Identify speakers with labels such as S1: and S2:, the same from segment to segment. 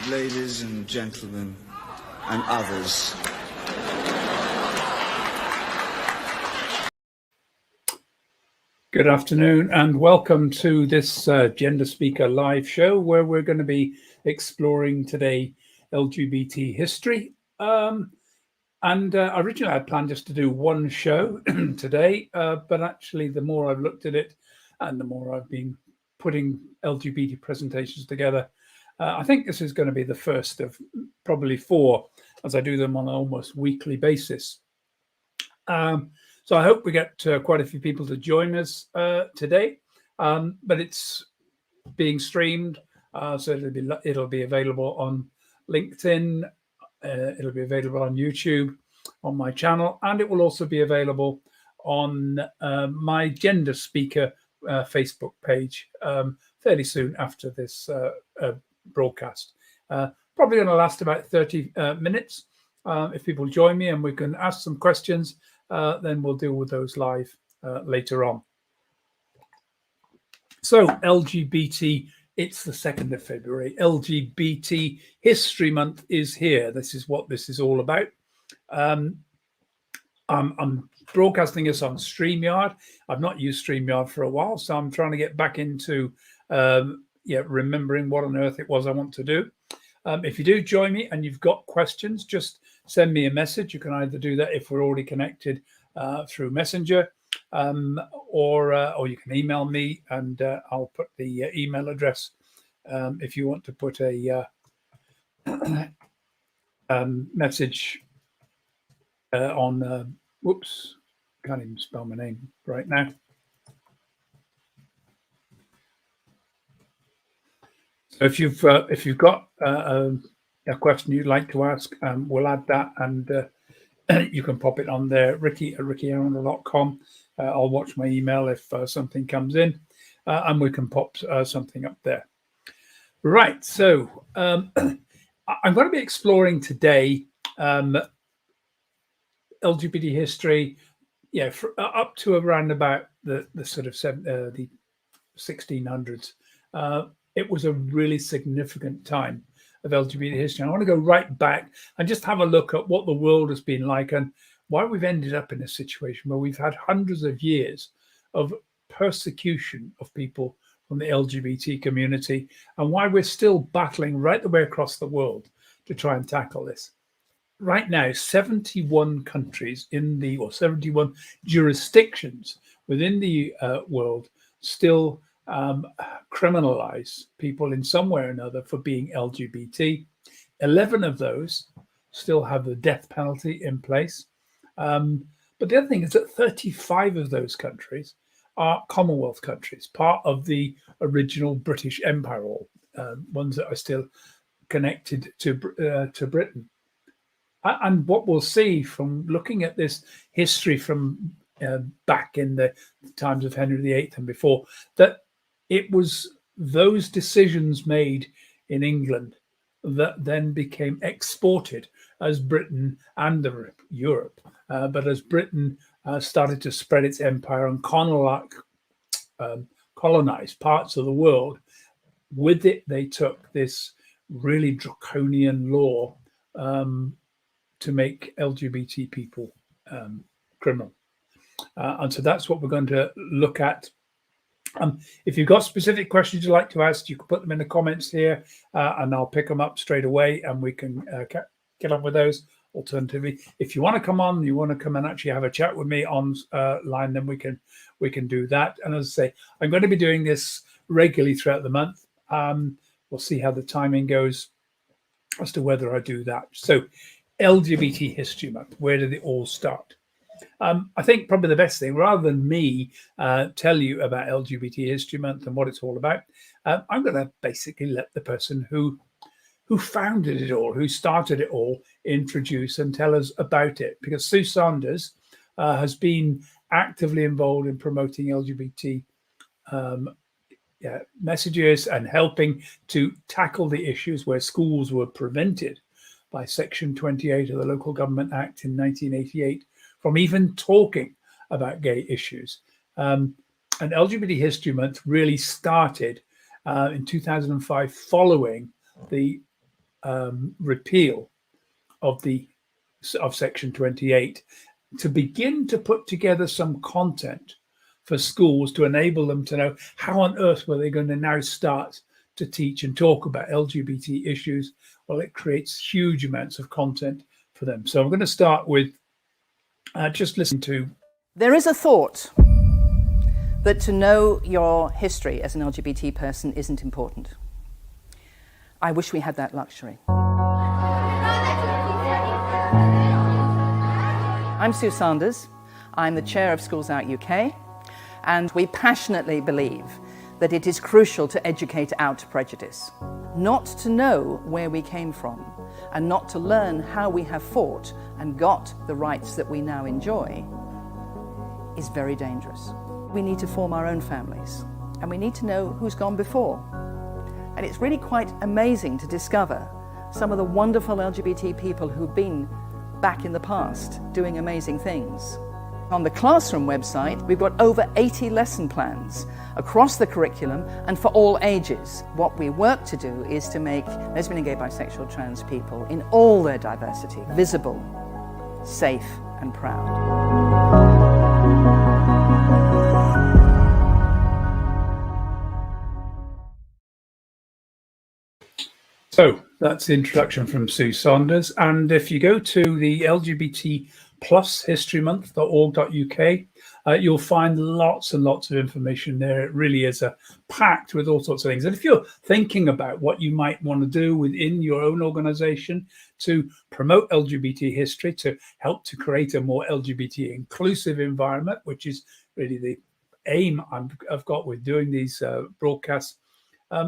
S1: ladies and gentlemen, and others.
S2: Good afternoon and welcome to this Gender Speaker live show where we're going to be exploring today LGBT history. Originally I planned just to do one show today, but actually the more I've looked at it and the more I've been putting LGBT presentations together, I think this is going to be the first of probably 4 as I do them on an almost weekly basis. So I hope we get quite a few people to join us today, but it's being streamed, so it'll be available on LinkedIn, it'll be available on YouTube, on my channel, and it will also be available on my Gender Speaker Facebook page fairly soon after this broadcast. Probably going to last about 30 minutes. If people join me and we can ask some questions, then we'll deal with those live later on. So LGBT, it's the 2nd of February. LGBT History Month is here. This is what this is all about. I'm broadcasting this on StreamYard. I've not used StreamYard for a while, so I'm trying to get back into remembering what on earth it was I want to do. If you do join me and you've got questions, just send me a message. You can either do that if we're already connected through Messenger, or you can email me, and I'll put the email address if you want to put a message on. Whoops, can't even spell my name right now. So if you've got a question you'd like to ask, we'll add that, and you can pop it on there, ricky@rickyarundel.com. I'll watch my email if something comes in, and we can pop something up there. Right, so I'm going to be exploring today LGBT history, up to around about the sort of the 1600s. It was a really significant time of LGBT history. I want to go right back and just have a look at what the world has been like and why we've ended up in a situation where we've had hundreds of years of persecution of people from the LGBT community, and why we're still battling right the way across the world to try and tackle this. Right now, 71 countries 71 jurisdictions within the world still criminalize people in some way or another for being LGBT. 11 of those still have the death penalty in place. But the other thing is that 35 of those countries are Commonwealth countries, part of the original British Empire, or ones that are still connected to Britain. And what we'll see from looking at this history from back in the times of Henry VIII and before, that it was those decisions made in England that then became exported as Britain and Europe. But as Britain started to spread its empire and colonize parts of the world, with it they took this really draconian law to make LGBT people criminal. And so that's what we're going to look at. If you've got specific questions you'd like to ask, you can put them in the comments here, and I'll pick them up straight away, and we can get on with those. Alternatively, if you want to come on, you want to come and actually have a chat with me online, then we can do that. And as I say, I'm going to be doing this regularly throughout the month. We'll see how the timing goes as to whether I do that. So, LGBT History Month, where did it all start? I think probably the best thing, rather than me tell you about LGBT History Month and what it's all about, I'm going to basically let the person who founded it all, who started it all, introduce and tell us about it. Because Sue Saunders has been actively involved in promoting LGBT messages and helping to tackle the issues where schools were prevented by Section 28 of the Local Government Act in 1988 from even talking about gay issues. And LGBT History Month really started in 2005 following the repeal of Section 28 to begin to put together some content for schools to enable them to know how on earth were they going to now start to teach and talk about LGBT issues. Well, it creates huge amounts of content for them. So I'm going to start with just listen to.
S3: There is a thought that to know your history as an LGBT person isn't important. I wish we had that luxury. I'm Sue Sanders. I'm the chair of Schools Out UK, and we passionately believe that it is crucial to educate out prejudice, not to know where we came from, and not to learn how we have fought and got the rights that we now enjoy is very dangerous. We need to form our own families, and we need to know who's gone before. And it's really quite amazing to discover some of the wonderful LGBT people who've been back in the past doing amazing things. On the Classroom website, we've got over 80 lesson plans across the curriculum and for all ages. What we work to do is to make lesbian and gay, bisexual, trans people in all their diversity visible, safe and proud.
S2: So that's the introduction from Sue Saunders. And if you go to the LGBT History Month.org.uk, you'll find lots and lots of information there. It really is packed with all sorts of things. And if you're thinking about what you might want to do within your own organization to promote LGBT history, to help to create a more LGBT inclusive environment, which is really the aim I've got with doing these broadcasts,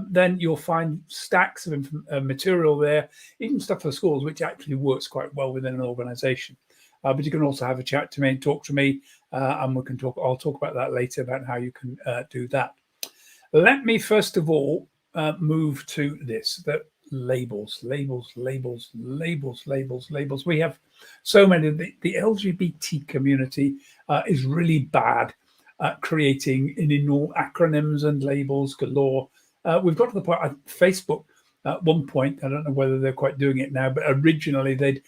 S2: then you'll find stacks of material there, even stuff for schools, which actually works quite well within an organization. But you can also have a chat to me and talk to me, and we can talk. I'll talk about that later about how you can do that. Let me first of all move to this: that labels. We have so many. The LGBT community is really bad at creating enormous acronyms and labels galore. We've got to the point. Facebook at one point, I don't know whether they're quite doing it now, but originally they'd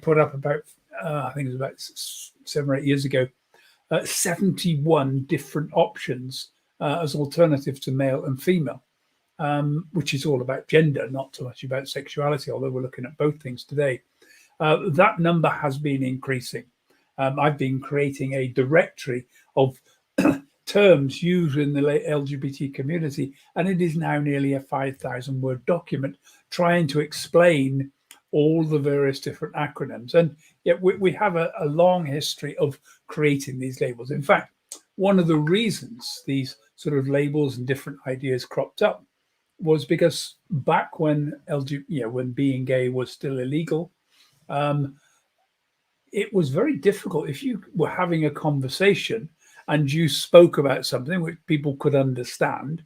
S2: put up about I think it was about 7 or 8 years ago, 71 different options as alternative to male and female, which is all about gender, not so much about sexuality, although we're looking at both things today. That number has been increasing. I've been creating a directory of terms used in the LGBT community, and it is now nearly a 5,000 word document trying to explain all the various different acronyms. And yet we have a long history of creating these labels. In fact, one of the reasons these sort of labels and different ideas cropped up was because back when when being gay was still illegal, it was very difficult. If you were having a conversation and you spoke about something which people could understand,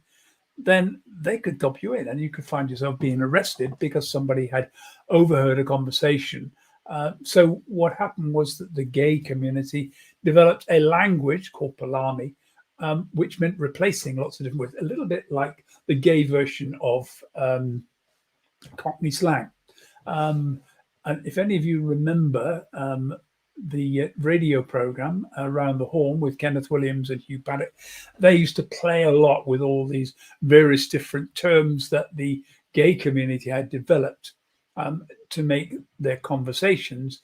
S2: then they could dump you in and you could find yourself being arrested because somebody had overheard a conversation. So what happened was that the gay community developed a language called Palami, which meant replacing lots of different words, a little bit like the gay version of Cockney slang. And if any of you remember the radio program Around the Horn with Kenneth Williams and Hugh Paddock, they used to play a lot with all these various different terms that the gay community had developed to make their conversations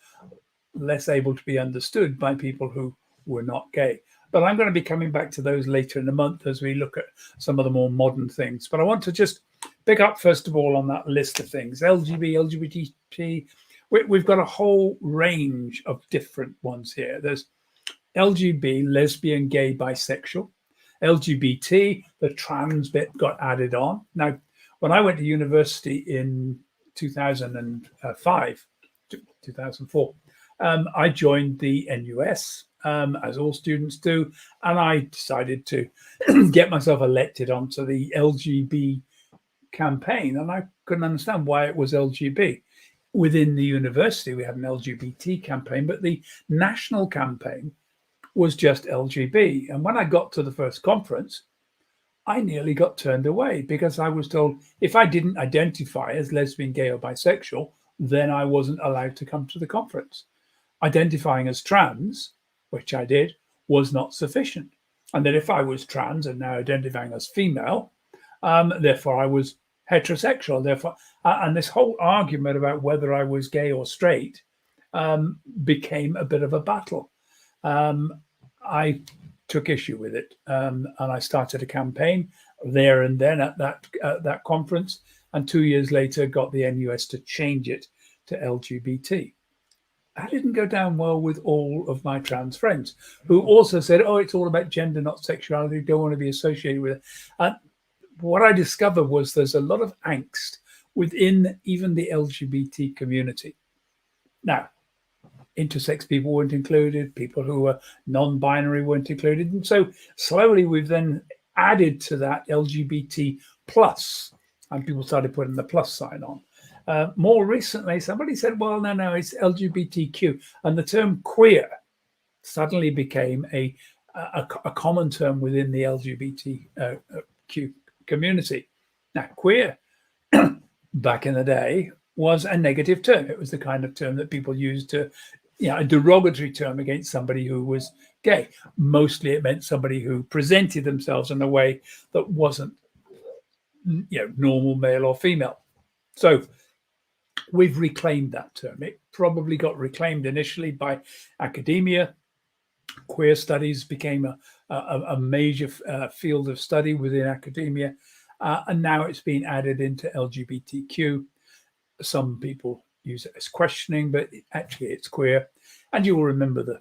S2: less able to be understood by people who were not gay. But I'm going to be coming back to those later in the month as we look at some of the more modern things. But I want to just pick up, first of all, on that list of things. LGBT, we've got a whole range of different ones here. There's LGB, lesbian, gay, bisexual. LGBT, the trans bit got added on. Now, when I went to university in 2005, 2004, I joined the NUS, as all students do, and I decided to get myself elected onto the LGB campaign, and I couldn't understand why it was LGB. Within the university, we had an LGBT campaign, but the national campaign was just LGB. And when I got to the first conference, I nearly got turned away because I was told if I didn't identify as lesbian, gay, or bisexual, then I wasn't allowed to come to the conference. Identifying as trans, which I did, was not sufficient. And that if I was trans and now identifying as female, therefore I was heterosexual. Therefore, and this whole argument about whether I was gay or straight became a bit of a battle. I took issue with it, and I started a campaign there and then at that conference, and 2 years later got the NUS to change it to LGBT. That didn't go down well with all of my trans friends, who also said, "Oh, it's all about gender, not sexuality. Don't want to be associated with it." And what I discovered was there's a lot of angst within even the LGBT community. Now, intersex people weren't included, people who were non-binary weren't included. And so slowly we've then added to that LGBT plus, and people started putting the plus sign on. More recently, somebody said, well, no, it's LGBTQ. And the term queer suddenly became a common term within the LGBTQ community. Now, queer, back in the day, was a negative term. It was the kind of term that people used to, a derogatory term against somebody who was gay. Mostly it meant somebody who presented themselves in a way that wasn't, normal male or female. So we've reclaimed that term. It probably got reclaimed initially by academia. Queer studies became a major field of study within academia. And now it's been added into LGBTQ. Some people use it as questioning, but actually it's queer. And you will remember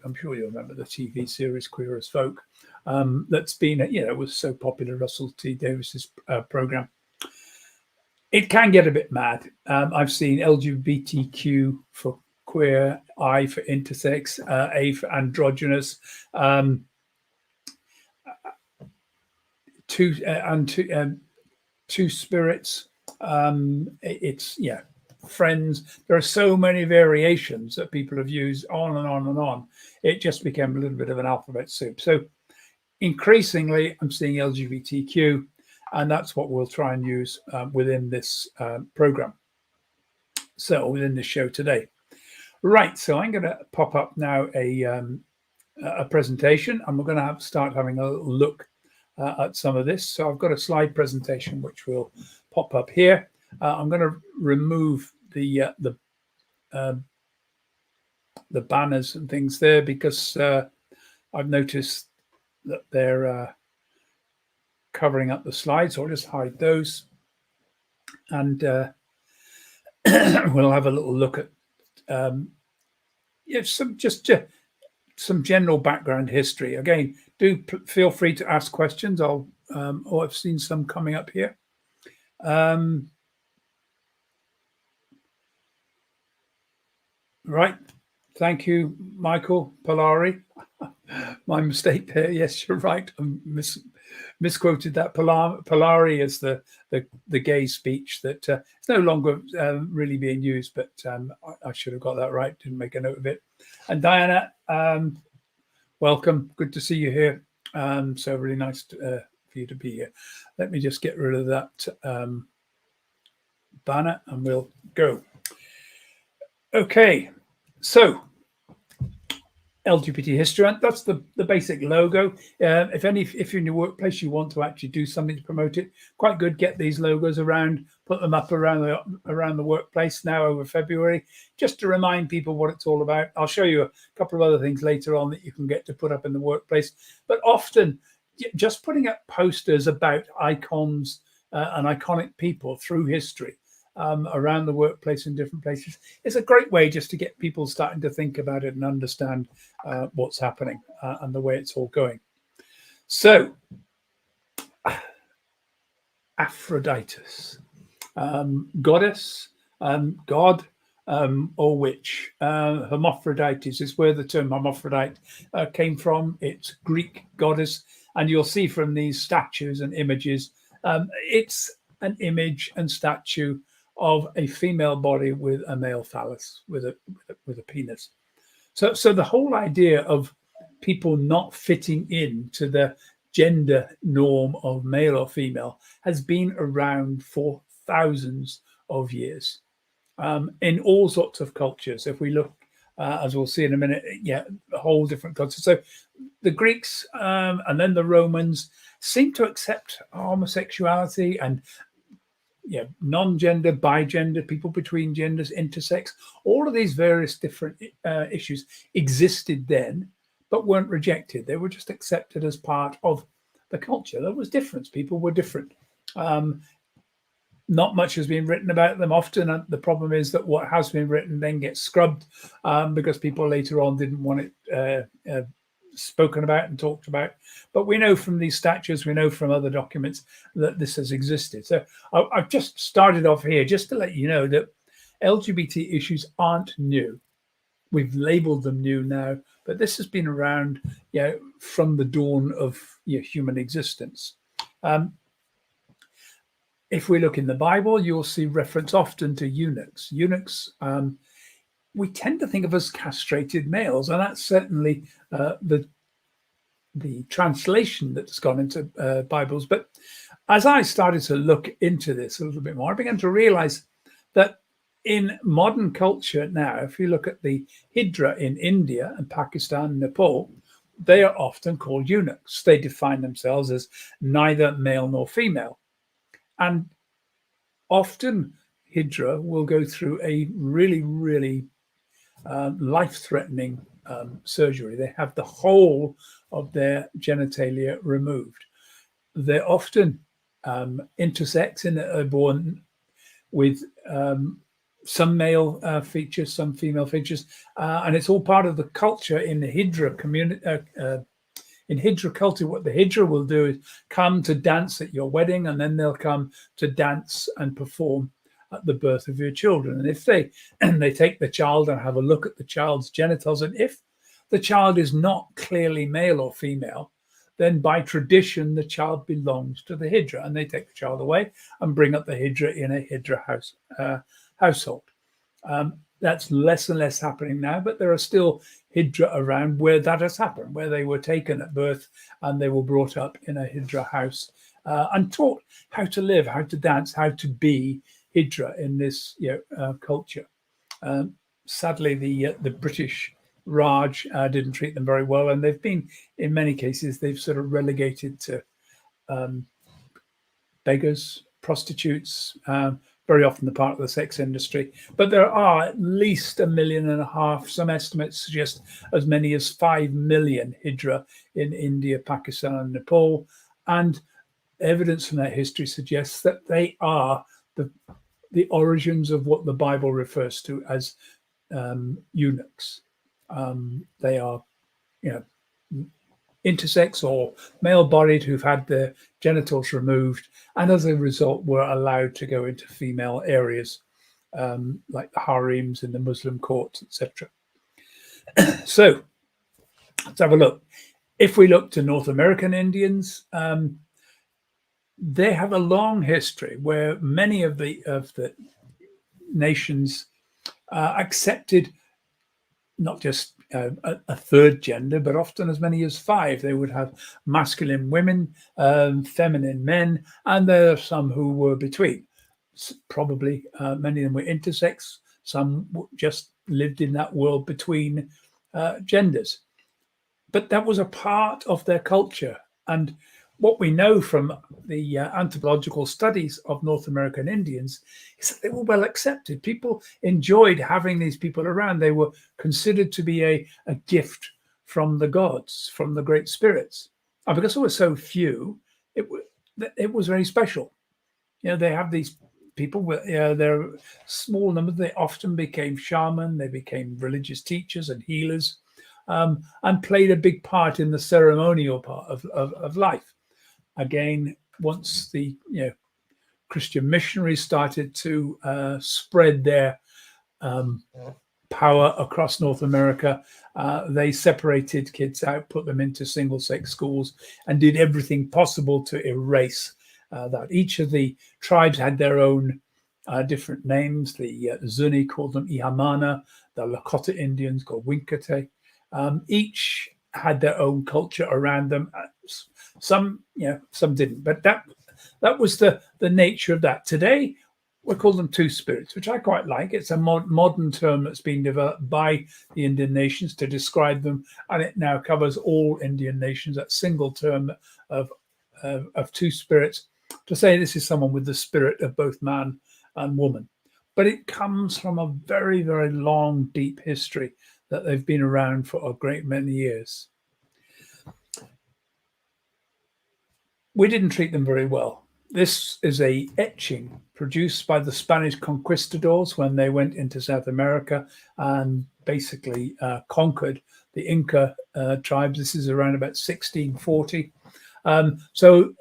S2: I'm sure you'll remember the TV series Queer as Folk. That's been, it was so popular, Russell T Davis's program. It can get a bit mad. I've seen LGBTQ for queer, I for intersex, A for androgynous, two spirits. It's friends. There are so many variations that people have used on and on and on. It just became a little bit of an alphabet soup. So increasingly, I'm seeing LGBTQ, and that's what we'll try and use within this program. So within this show today. Right, so I'm going to pop up now a presentation, and we're going to start having a look at some of this. So I've got a slide presentation which will pop up here. I'm going to remove the banners and things there because I've noticed that they're covering up the slides. So I'll just hide those, and we'll have a little look at some general background history. Again, do feel free to ask questions. I've seen some coming up here. Right. Thank you, Michael Polari. My mistake there. Yes, you're right. I misquoted that. Polari is the gay speech that it's no longer really being used, but I should have got that right. Didn't make a note of it. And Diana, welcome. Good to see you here. So really nice for you to be here. Let me just get rid of that banner and we'll go. Okay, so LGBT History Month, that's the basic logo. If you're in your workplace, you want to actually do something to promote it, quite good, get these logos around, put them up around the workplace now over February, just to remind people what it's all about. I'll show you a couple of other things later on that you can get to put up in the workplace. But often, just putting up posters about icons and iconic people through history around the workplace in different places is a great way just to get people starting to think about it and understand what's happening and the way it's all going. So, Aphroditus, goddess, god, or witch. Hermaphrodites is where the term hermaphrodite came from. It's Greek goddess, and you'll see from these statues and images, it's an image and statue of a female body with a male phallus, with a penis. So the whole idea of people not fitting into the gender norm of male or female has been around for thousands of years in all sorts of cultures. If we look, as we'll see in a minute, a whole different culture. So the Greeks and then the Romans seem to accept homosexuality and non-gender, bigender, people between genders, intersex. All of these various different issues existed then, but weren't rejected. They were just accepted as part of the culture. There was difference. People were different. Not much has been written about them often. The problem is that what has been written then gets scrubbed because people later on didn't want it spoken about and talked about. But we know from these statutes, we know from other documents that this has existed. So I've just started off here just to let you know that LGBT issues aren't new. We've labeled them new now, but this has been around from the dawn of human existence. If we look in the Bible, you'll see reference often to eunuchs. Eunuchs, we tend to think of as castrated males, and that's certainly the translation that's gone into Bibles. But as I started to look into this a little bit more, I began to realize that in modern culture now, if you look at the Hijra in India and Pakistan and Nepal, they are often called eunuchs. They define themselves as neither male nor female. And often Hijra will go through a really, really life-threatening surgery. They have the whole of their genitalia removed. They're often intersex in that they're born with some male features, some female features, and it's all part of the culture in the Hijra community. In Hijra culture, what the Hijra will do is come to dance at your wedding, and then they'll come to dance and perform at the birth of your children. And if they take the child and have a look at the child's genitals, and if the child is not clearly male or female, then by tradition the child belongs to the Hijra, and they take the child away and bring up the Hijra in a Hijra household. That's less and less happening now, but there are still Hijra around where that has happened, where they were taken at birth and they were brought up in a Hijra house and taught how to live, how to dance, how to be Hijra in this culture. Sadly, the British Raj didn't treat them very well, and they've been, in many cases, they've sort of relegated to beggars, prostitutes, very often the part of the sex industry. But there are at least 1.5 million, some estimates suggest as many as 5 million Hijra in India, Pakistan and Nepal. And evidence from that history suggests that they are the origins of what the Bible refers to as eunuchs. They are, intersex or male-bodied who've had their genitals removed, and as a result were allowed to go into female areas like the harems in the Muslim courts, etc. So let's have a look. If we look to North American Indians, they have a long history where many of the nations accepted not just a third gender, but often as many as 5. They would have masculine women, feminine men, and there are some who were between. Probably many of them were intersex. Some just lived in that world between genders. But that was a part of their culture. And what we know from the anthropological studies of North American Indians is that they were well accepted. People enjoyed having these people around. They were considered to be a gift from the gods, from the great spirits. And because there were so few, it was very special. They have these people, they're small numbers. They often became shaman, they became religious teachers and healers, and played a big part in the ceremonial part of life. Again, once the Christian missionaries started to spread their power across North America, they separated kids out, put them into single-sex schools, and did everything possible to erase that. Each of the tribes had their own different names. The Zuni called them Ihamana, the Lakota Indians called Winkate. Each had their own culture around them. Some, some didn't. But that was the nature of that. Today, we call them two spirits, which I quite like. It's a modern term that's been developed by the Indian nations to describe them, and it now covers all Indian nations. That single term of two spirits, to say this is someone with the spirit of both man and woman. But it comes from a very, very long, deep history that they've been around for a great many years. We didn't treat them very well. This is a etching produced by the Spanish conquistadors when they went into South America and basically conquered the Inca tribes. This is around about 1640. So,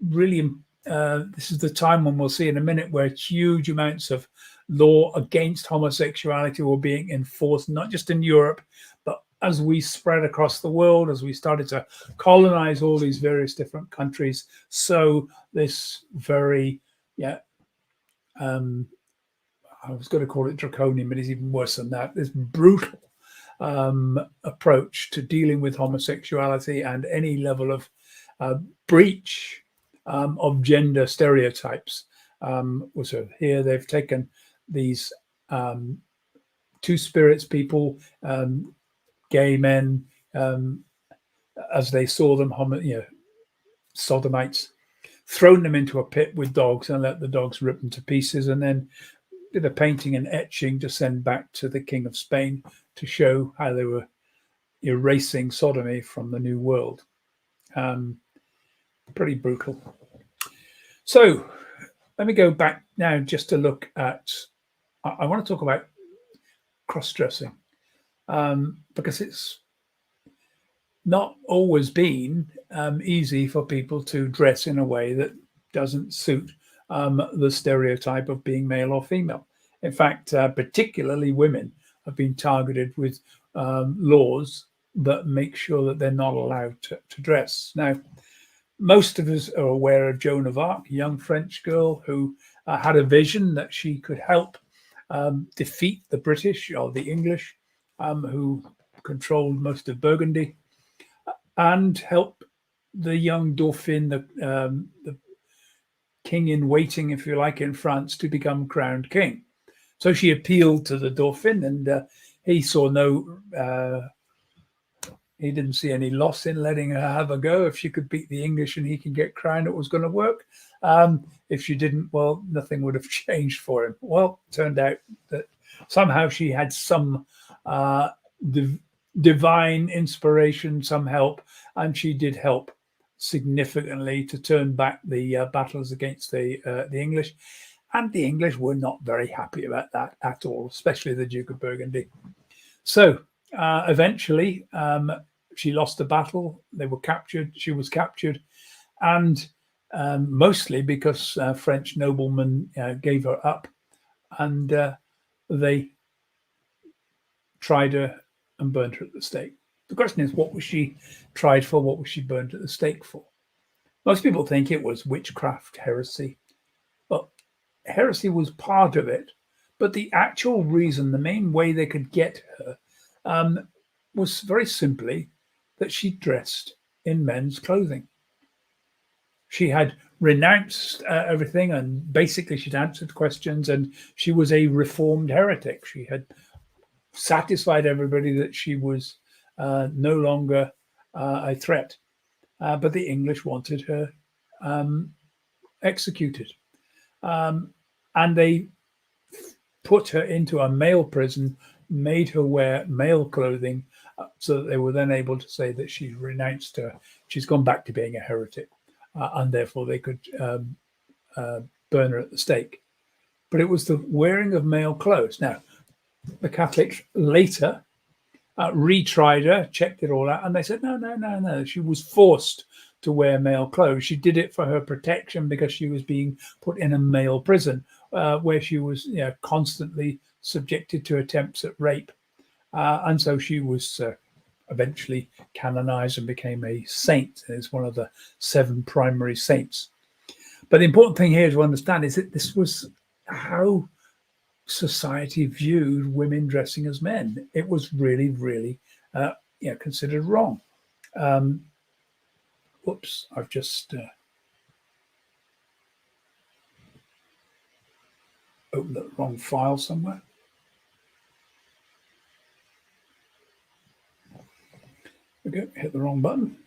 S2: really, this is the time when we'll see in a minute where huge amounts of law against homosexuality were being enforced, not just in Europe, but as we spread across the world, as we started to colonize all these various different countries. So this very, I was going to call it draconian, but it's even worse than that. This brutal approach to dealing with homosexuality and any level of breach of gender stereotypes. So here they've taken these two spirits people, gay men, as they saw them, sodomites, thrown them into a pit with dogs and let the dogs rip them to pieces, and then did a painting and etching to send back to the King of Spain to show how they were erasing sodomy from the New World. Pretty brutal. So let me go back now just to look at, I want to talk about cross-dressing, because it's not always been easy for people to dress in a way that doesn't suit the stereotype of being male or female. In fact, particularly women have been targeted with laws that make sure that they're not allowed to dress. Now, most of us are aware of Joan of Arc, a young French girl who had a vision that she could help defeat the British or the English, who controlled most of Burgundy, and help the young Dauphin, the king in waiting, if you like, in France, to become crowned king. So she appealed to the Dauphin, and he saw he didn't see any loss in letting her have a go. If she could beat the English and he could get crowned, it was going to work. If she didn't, well, nothing would have changed for him. Well, it turned out that somehow she had some divine inspiration, some help, and she did help significantly to turn back the battles against the English. And the English were not very happy about that at all, especially the Duke of Burgundy. So eventually, she lost the battle. They were captured. She was captured, and mostly because French noblemen gave her up, and they tried her and burned her at the stake. The question is, what was she tried for? What was she burned at the stake for? Most people think it was witchcraft, heresy. Well, heresy was part of it, but the actual reason, the main way they could get her, was very simply that she dressed in men's clothing. She had renounced everything, and basically she'd answered questions, and she was a reformed heretic. She had satisfied everybody that she was no longer a threat, but the English wanted her executed, and they put her into a male prison, made her wear male clothing, so that they were then able to say that she's renounced her, she's gone back to being a heretic, and therefore they could burn her at the stake. But it was the wearing of male clothes. Now, the Catholics later retried her, checked it all out, and they said, no, she was forced to wear male clothes. She did it for her protection because she was being put in a male prison where she was constantly subjected to attempts at rape. And so she was eventually canonized and became a saint. It's one of the 7 primary saints. But the important thing here to understand is that this was how society viewed women dressing as men. It was really, really considered wrong. Whoops, I've just opened the wrong file somewhere. Okay, hit the wrong button.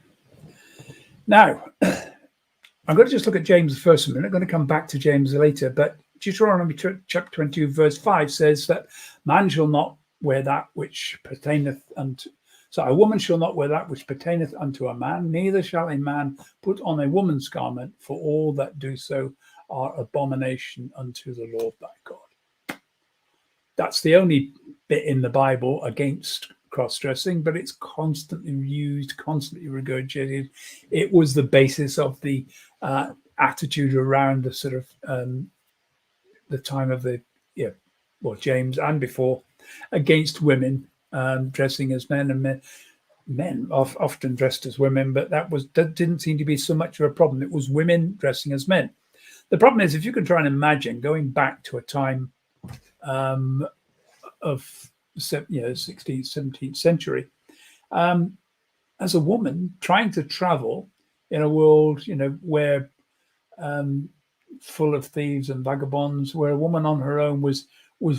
S2: Now, I'm going to just look at James first a minute. I'm going to come back to James later, but Deuteronomy chapter 22, verse 5 says that man shall not wear that which pertaineth unto... So a woman shall not wear that which pertaineth unto a man, neither shall a man put on a woman's garment, for all that do so are abomination unto the Lord thy God. That's the only bit in the Bible against cross-dressing, but it's constantly used, constantly regurgitated. It was the basis of the attitude around the sort of the time of the James and before, against women dressing as men, and men often dressed as women, but that didn't seem to be so much of a problem. It was women dressing as men. The problem is, if you can try and imagine going back to a time of 16th, 17th century, as a woman trying to travel in a world, where full of thieves and vagabonds, where a woman on her own was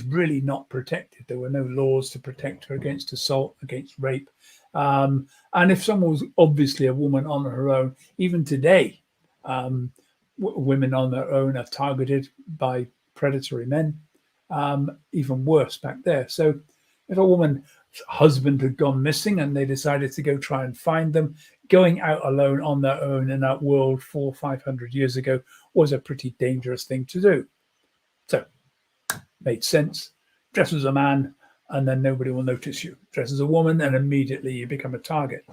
S2: really not protected. There were no laws to protect her against assault, against rape. And if someone was obviously a woman on her own, even today, women on their own are targeted by predatory men, even worse back there. So if a woman's husband had gone missing and they decided to go try and find them, going out alone on their own in that world 400 or 500 years ago was a pretty dangerous thing to do. So made sense. Dress as a man and then nobody will notice you. Dress as a woman and immediately you become a target.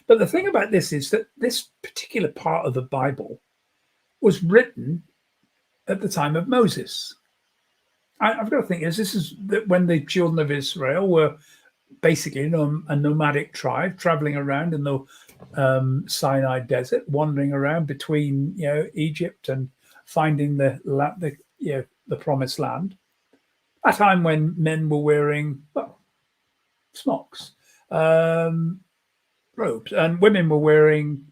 S2: But the thing about this is that this particular part of the Bible was written at the time of Moses. I've got to think, this is when the children of Israel were basically a nomadic tribe traveling around in the Sinai desert, wandering around between Egypt and finding the promised land. A time when men were wearing smocks, robes, and women were wearing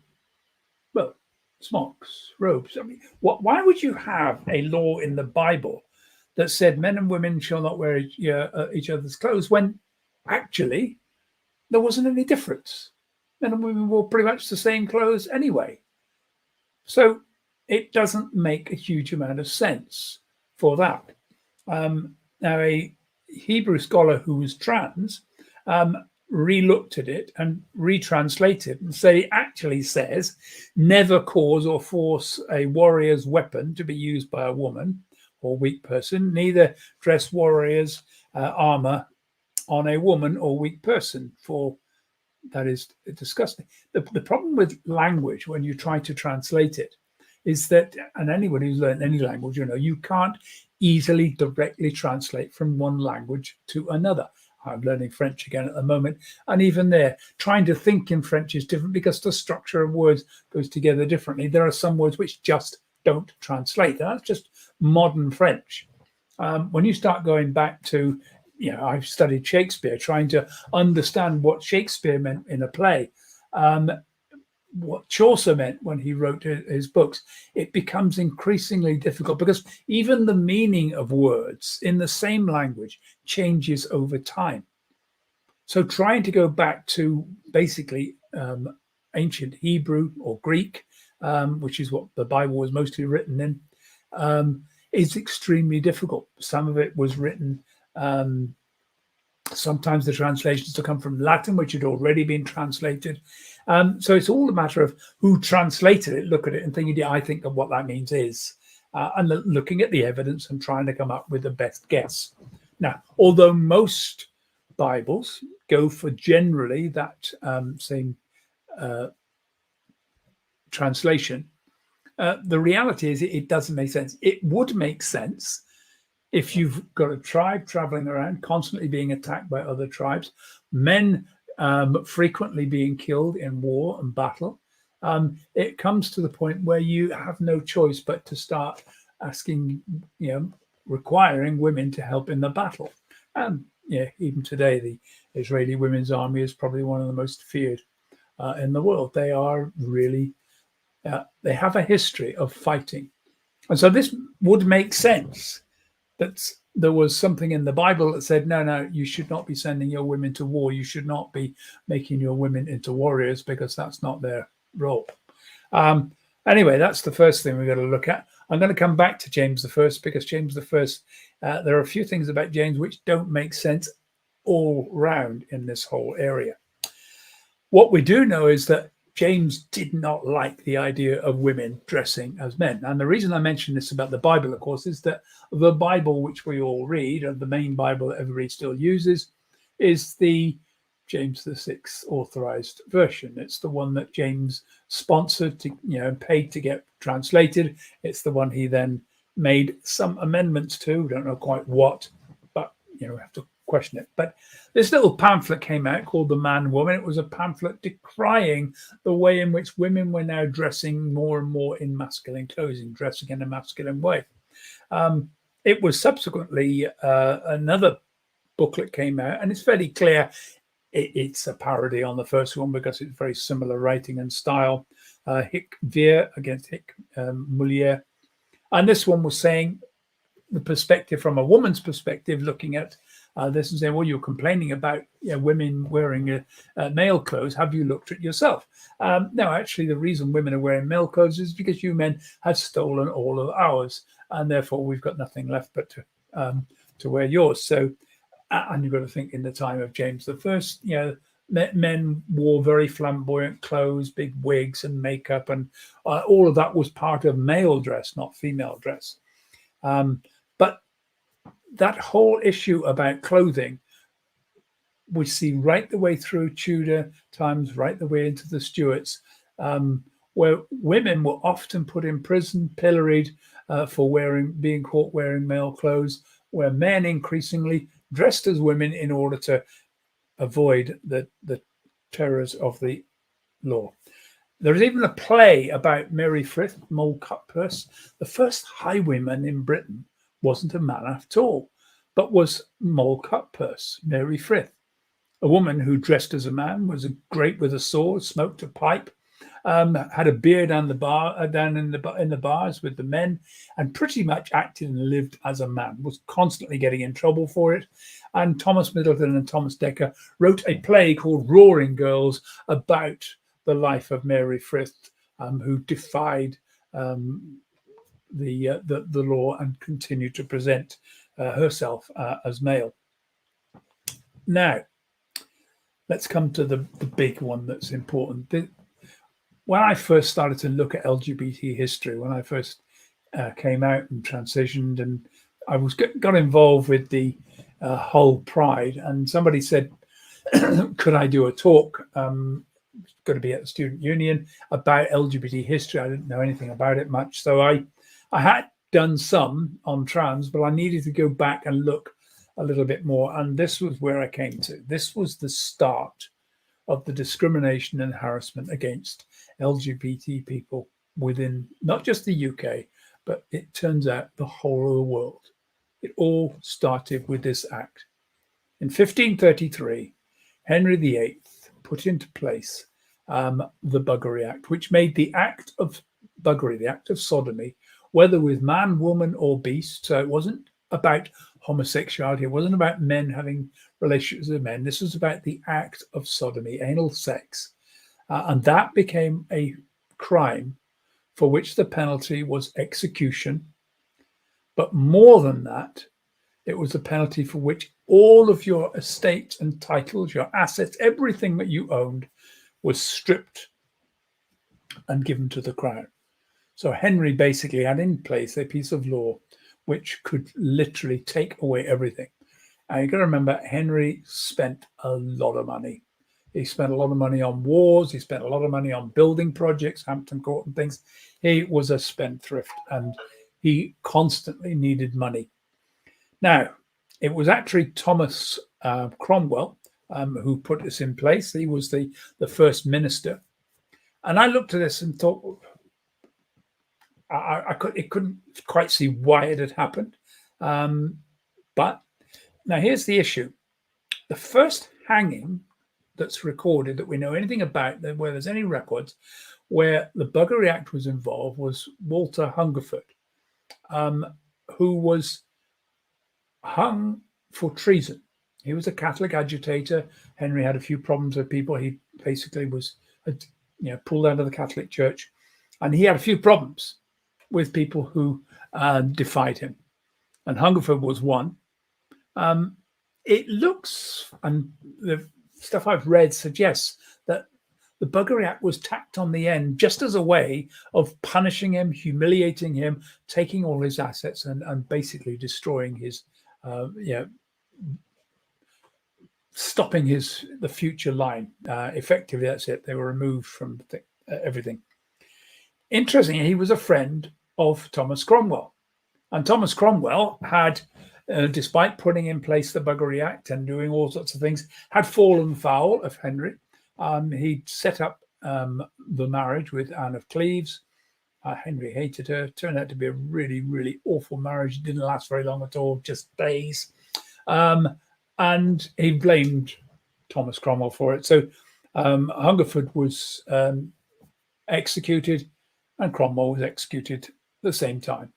S2: smocks, robes. I mean, why would you have a law in the Bible that said men and women shall not wear each other's clothes, when actually there wasn't any difference? Men and women wore pretty much the same clothes anyway. So it doesn't make a huge amount of sense for that. Now, a Hebrew scholar who was trans re-looked at it and retranslated and said it actually says, never cause or force a warrior's weapon to be used by a woman or weak person, neither dress warrior's armor on a woman or weak person, for that is disgusting. The problem with language when you try to translate it is that, and anyone who's learned any language, you can't easily directly translate from one language to another. I'm learning French again at the moment, and even there, trying to think in French is different because the structure of words goes together differently. There are some words which just don't translate, and that's just modern French. When you start going back to, I've studied Shakespeare, trying to understand what Shakespeare meant in a play, what Chaucer meant when he wrote his books, it becomes increasingly difficult because even the meaning of words in the same language changes over time. So trying to go back to basically ancient Hebrew or Greek, which is what the Bible was mostly written in, is extremely difficult. Some of it was written, sometimes the translations will come from Latin, which had already been translated. So it's all a matter of who translated it, look at it and thinking, yeah, I think of what that means is, and looking at the evidence and trying to come up with the best guess. Now, although most Bibles go for generally that same translation, the reality is it doesn't make sense. It would make sense if you've got a tribe traveling around, constantly being attacked by other tribes, men frequently being killed in war and battle. It comes to the point where you have no choice but to start asking, requiring women to help in the battle. even today, the Israeli Women's Army is probably one of the most feared in the world. They are really, they have a history of fighting. And so this would make sense that there was something in the Bible that said, no, you should not be sending your women to war. You should not be making your women into warriors, because that's not their role. Anyway, that's the first thing we've got to look at. I'm going to come back to James I, because James I, there are a few things about James which don't make sense all round in this whole area. What we do know is that James did not like the idea of women dressing as men. And the reason I mention this about the Bible, of course, is that the Bible which we all read, and the main Bible that everybody still uses, is the James VI authorized version. It's the one that James sponsored to, paid to get translated. It's the one he then made some amendments to. Don't know quite what, but we have to question it. But this little pamphlet came out called The Man Woman. It was a pamphlet decrying the way in which women were now dressing more and more in masculine clothing, dressing in a masculine way. It was subsequently another booklet came out, and it's fairly clear it's a parody on the first one, because it's very similar writing and style. Hick Veer against Hick Mulier. And this one was saying the perspective from a woman's perspective, looking at this and saying, well, you're complaining about women wearing male clothes. Have you looked at yourself? No, actually, the reason women are wearing male clothes is because you men have stolen all of ours, and therefore we've got nothing left but to wear yours. So, and you've got to think, in the time of James I, men wore very flamboyant clothes, big wigs and makeup, and all of that was part of male dress, not female dress. But that whole issue about clothing, we see right the way through Tudor times, right the way into the Stuarts, where women were often put in prison, pilloried for being caught wearing male clothes, where men increasingly dressed as women in order to avoid the terrors of the law. There is even a play about Mary Frith, Mole Cutpurse. The first highwayman in Britain wasn't a man at all, but was Mole Cutpurse, Mary Frith, a woman who dressed as a man, was great with a sword, smoked a pipe, had a beer down in the bars with the men, and pretty much acted and lived as a man, was constantly getting in trouble for it. And Thomas Middleton and Thomas Dekker wrote a play called Roaring Girls about the life of Mary Frith, who defied the law and continued to present herself as male. Now, let's come to the big one that's important. When I first started to look at LGBT history, when I first came out and transitioned, and I got involved with the whole Pride, and somebody said, could I do a talk, going to be at the Student Union, about LGBT history? I didn't know anything about it much. So I had done some on trans, but I needed to go back and look a little bit more. And this was where I came to. This was the start of the discrimination and harassment against LGBT people within not just the UK, but it turns out the whole of the world. It all started with this act. In 1533, Henry VIII put into place the Buggery Act, which made the act of buggery, the act of sodomy, whether with man, woman, or beast. So it wasn't about homosexuality. It wasn't about men having relationships with men. This was about the act of sodomy, anal sex. And that became a crime for which the penalty was execution. But more than that, it was a penalty for which all of your estate and titles, your assets, everything that you owned was stripped and given to the crown. So Henry basically had in place a piece of law which could literally take away everything. And you've got to remember, Henry spent a lot of money. He spent a lot of money on wars. He spent a lot of money on building projects, Hampton Court and things. He was a spendthrift, and he constantly needed money. Now, it was actually Thomas Cromwell who put this in place. He was the first minister. And I looked at this and thought, it couldn't quite see why it had happened. But now here's the issue. The first hanging that's recorded that we know anything about, where there's any records, where the Buggery Act was involved, was Walter Hungerford, who was hung for treason. He was a Catholic agitator. Henry had a few problems with people. He basically was, pulled out of the Catholic Church, and he had a few problems with people who defied him. And Hungerford was one. It looks, and the stuff I've read suggests, that the Buggery Act was tacked on the end just as a way of punishing him, humiliating him, taking all his assets, and basically destroying his, stopping the future line. Effectively, that's it. They were removed from everything. Interestingly, he was a friend of Thomas Cromwell. And Thomas Cromwell had, despite putting in place the Buggery Act and doing all sorts of things, had fallen foul of Henry. He'd set up the marriage with Anne of Cleves. Henry hated her. Turned out to be a really, really awful marriage. It didn't last very long at all, just days. And he blamed Thomas Cromwell for it. So Hungerford was executed, and Cromwell was executed at the same time.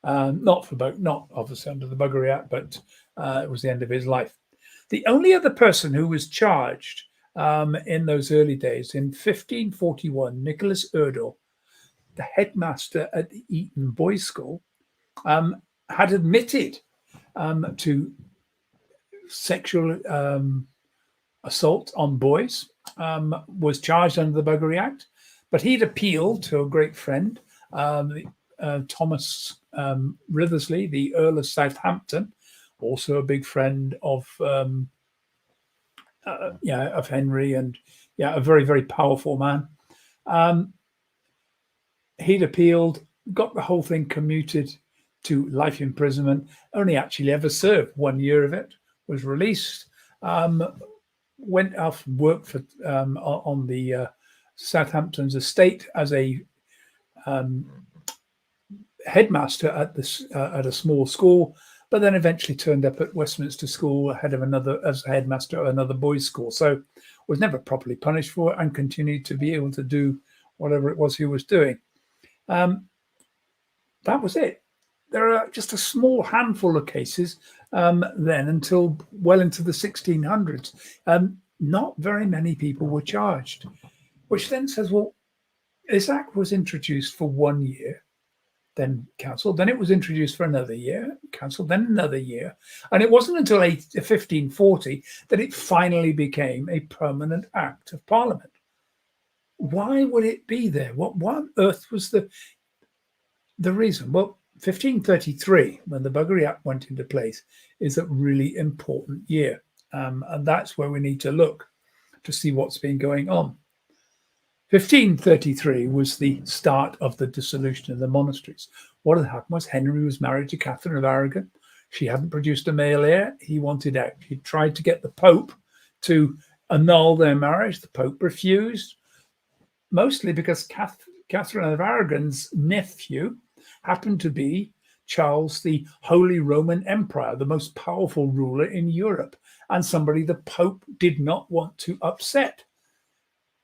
S2: Not obviously under the Buggery Act, but it was the end of his life. The only other person who was charged in those early days, in 1541, Nicholas Erdel, the headmaster at the Eton Boys' School, had admitted to sexual assault on boys, was charged under the Buggery Act, but he'd appealed to a great friend, Thomas Wriothesley, the Earl of Southampton, also a big friend of Henry, and a very, very powerful man. He'd appealed, got the whole thing commuted to life imprisonment, only actually ever served 1 year of it, was released, went off and worked for on the Southampton's estate as a headmaster at a small school, but then eventually turned up at Westminster School as headmaster of another boys' school. So was never properly punished for it, and continued to be able to do whatever it was he was doing. That was it. There are just a small handful of cases then until well into the 1600s. Not very many people were charged, which then says, well, this act was introduced for 1 year, then cancelled. Then it was introduced for another year, cancelled, then another year. And it wasn't until 1540 that it finally became a permanent act of Parliament. Why would it be there? What on earth was the reason? Well, 1533, when the Buggery Act went into place, is a really important year. And that's where we need to look to see what's been going on. 1533 was the start of the dissolution of the monasteries. What had happened was Henry was married to Catherine of Aragon. She hadn't produced a male heir. He wanted out. He tried to get the Pope to annul their marriage. The Pope refused, mostly because Catherine of Aragon's nephew happened to be Charles, the Holy Roman Emperor, the most powerful ruler in Europe, and somebody the Pope did not want to upset.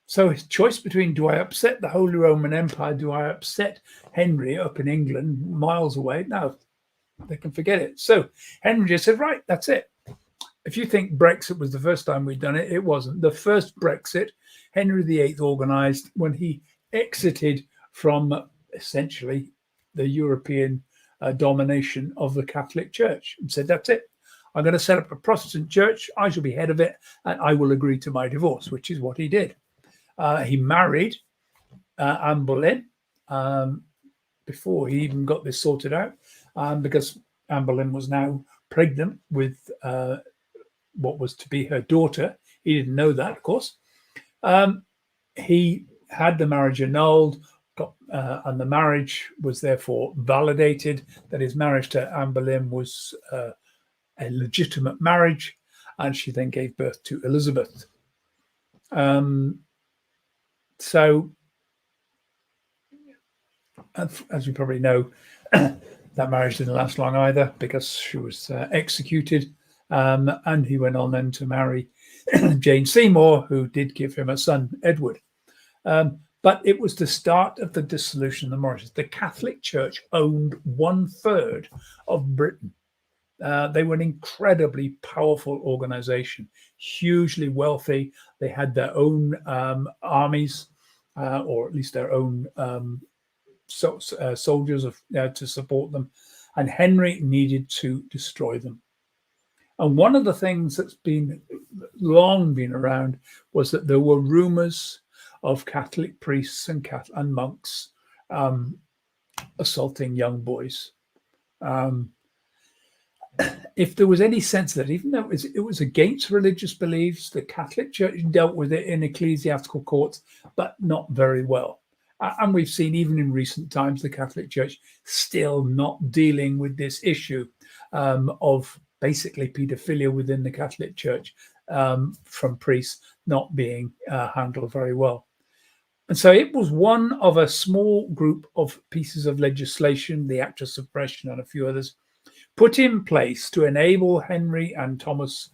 S2: So his choice between, do I upset the Holy Roman Empire? Do I upset Henry up in England, miles away? No, they can forget it. So Henry just said, right, that's it. If you think Brexit was the first time we'd done it, it wasn't. The first Brexit, Henry VIII organised when he exited from essentially the European domination of the Catholic Church, and said, that's it. I'm going to set up a Protestant church. I shall be head of it, and I will agree to my divorce, which is what he did. He married Anne Boleyn before he even got this sorted out, because Anne Boleyn was now pregnant with what was to be her daughter. He didn't know that, of course. He had the marriage annulled, and the marriage was therefore validated, that his marriage to Anne Boleyn was a legitimate marriage, and she then gave birth to Elizabeth. So, as you probably know, that marriage didn't last long either, because she was executed And he went on then to marry Jane Seymour, who did give him a son, Edward. But it was the start of the dissolution of the monarchies. The Catholic Church owned 1/3 of Britain. They were an incredibly powerful organization, hugely wealthy. They had their own armies, or at least their own soldiers to support them. And Henry needed to destroy them. And one of the things that's long been around was that there were rumors of Catholic priests and monks assaulting young boys. If there was any sense that, even though it was against religious beliefs, the Catholic Church dealt with it in ecclesiastical courts, but not very well. And we've seen, even in recent times, the Catholic Church still not dealing with this issue of basically paedophilia within the Catholic Church from priests not being handled very well. And so it was one of a small group of pieces of legislation, the Act of Suppression and a few others, put in place to enable Henry and Thomas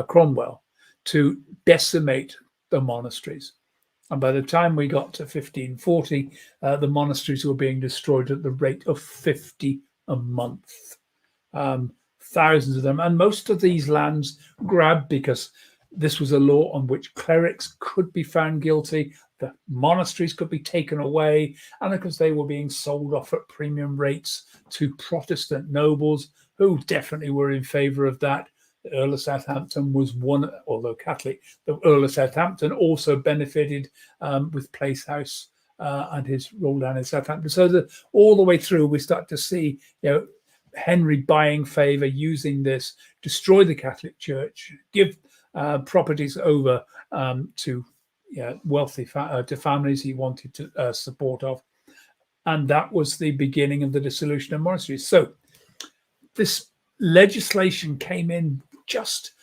S2: Cromwell to decimate the monasteries. And by the time we got to 1540, the monasteries were being destroyed at the rate of 50 a month. Thousands of them. And most of these lands grabbed because this was a law on which clerics could be found guilty, the monasteries could be taken away, and because they were being sold off at premium rates to Protestant nobles who definitely were in favour of that. The Earl of Southampton was one, although Catholic, the Earl of Southampton also benefited with Place House and his role down in Southampton. So all the way through, we start to see, Henry buying favour, using this, destroy the Catholic Church, give properties over to wealthy to families he wanted to support of. And that was the beginning of the dissolution of monasteries. So this legislation came in just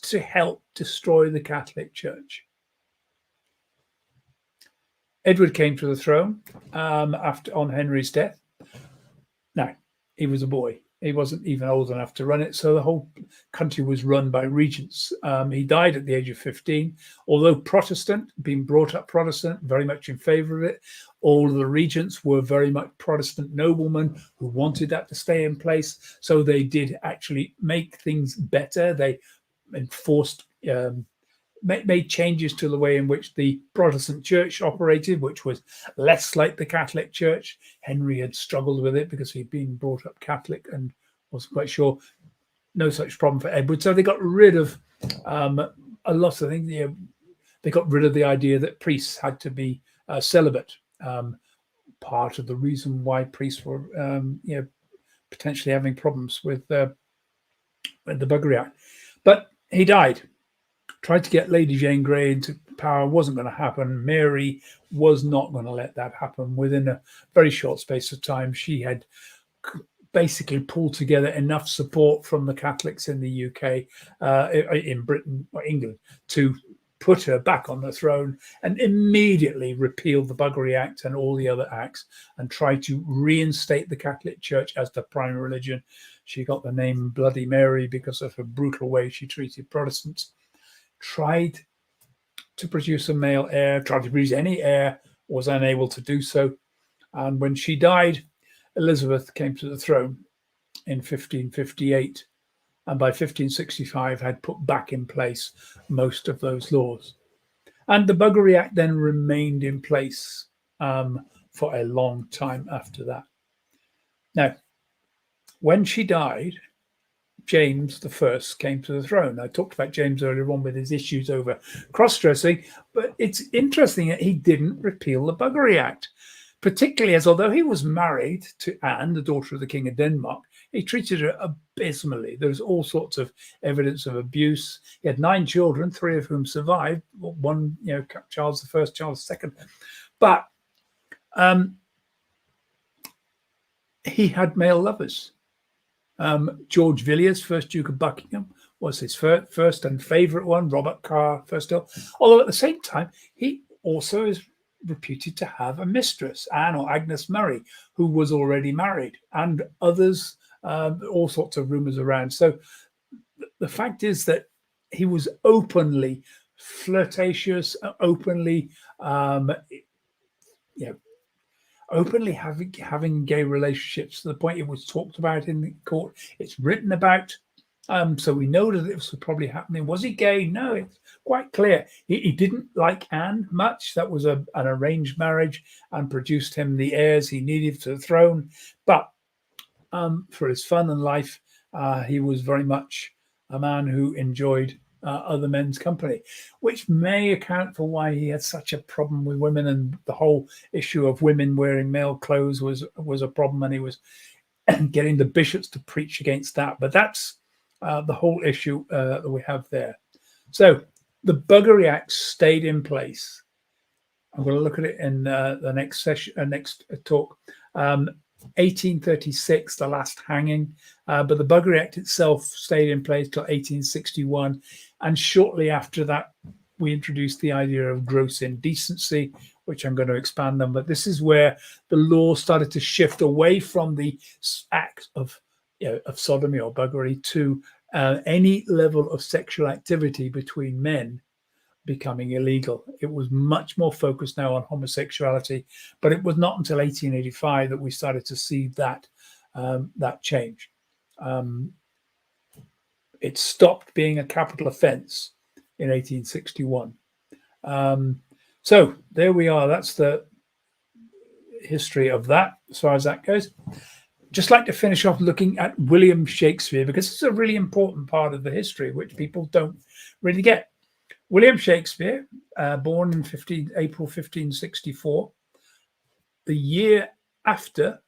S2: to help destroy the Catholic Church. Edward came to the throne on Henry's death. Now, he was a boy. He wasn't even old enough to run it. So the whole country was run by regents. He died at the age of 15. Although Protestant, being brought up Protestant, very much in favour of it. All of the regents were very much Protestant noblemen who wanted that to stay in place. So they did actually make things better. They enforced, made changes to the way in which the Protestant church operated, which was less like the Catholic Church. Henry had struggled with it because he'd been brought up Catholic and wasn't quite sure. No such problem for Edward. So they got rid of a lot of things. They got rid of the idea that priests had to be celibate. Part of the reason why priests were, potentially having problems with the Buggery Act. But he died. Tried to get Lady Jane Grey into power, wasn't going to happen. Mary was not going to let that happen. Within a very short space of time, she had basically pulled together enough support from the Catholics in the UK, in Britain or England, to put her back on the throne and immediately repealed the Buggery Act and all the other acts and tried to reinstate the Catholic Church as the primary religion. She got the name Bloody Mary because of her brutal way she treated Protestants. Tried to produce a male heir, tried to produce any heir, was unable to do so. And when she died, Elizabeth came to the throne in 1558. And by 1565 had put back in place most of those laws. And the Buggery Act then remained in place for a long time after that. Now, when she died, James I came to the throne. I talked about James earlier on with his issues over cross-dressing, but it's interesting that he didn't repeal the Buggery Act, particularly as, although he was married to Anne, the daughter of the King of Denmark, he treated her abysmally. There's all sorts of evidence of abuse. He had 9 children, 3 of whom survived. One, Charles I, Charles II. But he had male lovers. George Villiers, 1st Duke of Buckingham, was his first and favourite one. Robert Carr, first Earl. Although at the same time, he also is reputed to have a mistress, Anne or Agnes Murray, who was already married, and others, all sorts of rumours around. So the fact is that he was openly flirtatious, openly, openly having gay relationships to the point it was talked about in the court. It's written about. So we know that it was probably happening. Was he gay? No, it's quite clear. He didn't like Anne much. That was an arranged marriage and produced him the heirs he needed to the throne. But for his fun and life, he was very much a man who enjoyed other men's company, which may account for why he had such a problem with women, and the whole issue of women wearing male clothes was a problem, and he was getting the bishops to preach against that. But that's the whole issue that we have there. So the Buggery Act stayed in place. I'm going to look at it in the next session, next talk. 1836, the last hanging, but the Buggery Act itself stayed in place till 1861, and shortly after that, we introduced the idea of gross indecency, which I'm going to expand on. But this is where the law started to shift away from the act of sodomy or buggery to any level of sexual activity between men becoming illegal. It was much more focused now on homosexuality, but it was not until 1885 that we started to see that change. It stopped being a capital offence in 1861. So there we are. That's the history of that, as far as that goes. Just like to finish off looking at William Shakespeare, because it's a really important part of the history which people don't really get. William Shakespeare, born in April 1564, the year after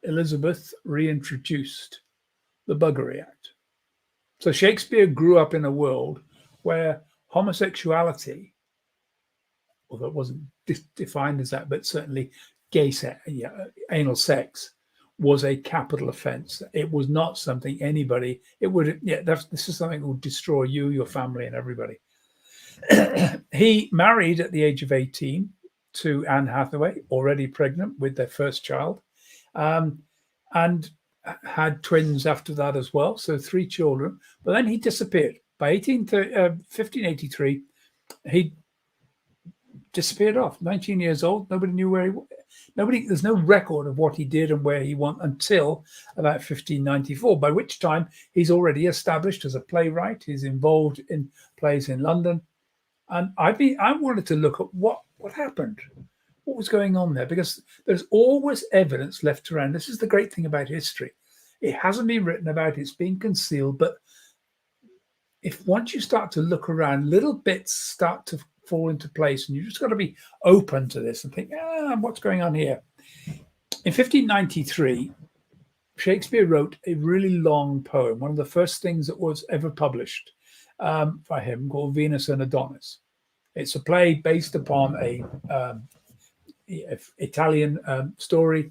S2: Elizabeth reintroduced the Buggery Act. So Shakespeare grew up in a world where homosexuality, although it wasn't defined as that, but certainly gay sex, anal sex, was a capital offence. It was not something anybody, this is something that would destroy you, your family, and everybody. He married at the age of 18 to Anne Hathaway, already pregnant with their first child, and had twins after that as well, so 3 children. But then he disappeared. By 1583, he disappeared off. 19 years old, nobody knew where he was. There's no record of what he did and where he went until about 1594, by which time he's already established as a playwright. He's involved in plays in London. And I wanted to look at what happened, what was going on there, because there's always evidence left around. This is the great thing about history. It hasn't been written about, it's been concealed, but if once you start to look around, little bits start to fall into place, and you just got to be open to this and think, what's going on here? In 1593, Shakespeare wrote a really long poem, one of the first things that was ever published by him, called Venus and Adonis. It's a play based upon a Italian story.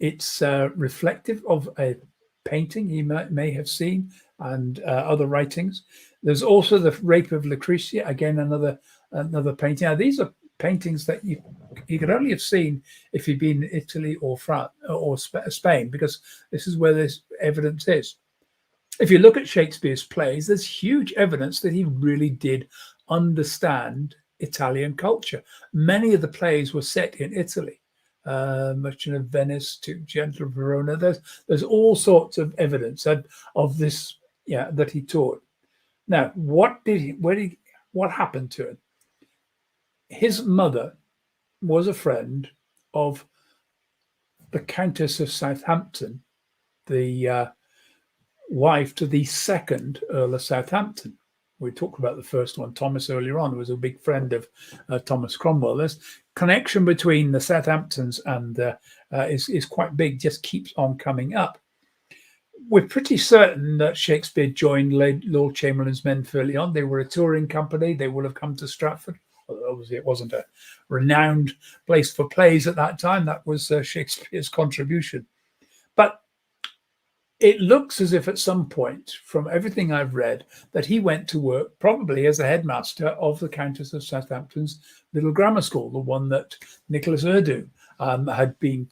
S2: It's reflective of a painting he may have seen and other writings. There's also the Rape of Lucrezia, again another painting. Now these are paintings that you could only have seen if you'd been in Italy or France or Spain, because this is where this evidence is. If you look at Shakespeare's plays, there's huge evidence that he really did understand Italian culture. Many of the plays were set in Italy. Merchant of Venice to Gentle of Verona. There's all sorts of evidence of this, that he taught. Now, what happened to him? His mother was a friend of the Countess of Southampton, the wife to the second Earl of Southampton. We talked about the first one, Thomas, earlier on, who was a big friend of Thomas Cromwell. There's connection between the Southamptons and is quite big, just keeps on coming up. We're pretty certain that Shakespeare joined Lord Chamberlain's men fairly on. They were a touring company. They would have come to Stratford. Although obviously it wasn't a renowned place for plays at that time. That was Shakespeare's contribution. But it looks as if at some point, from everything I've read, that he went to work probably as a headmaster of the Countess of Southampton's little grammar school, the one that Nicholas Urdu had been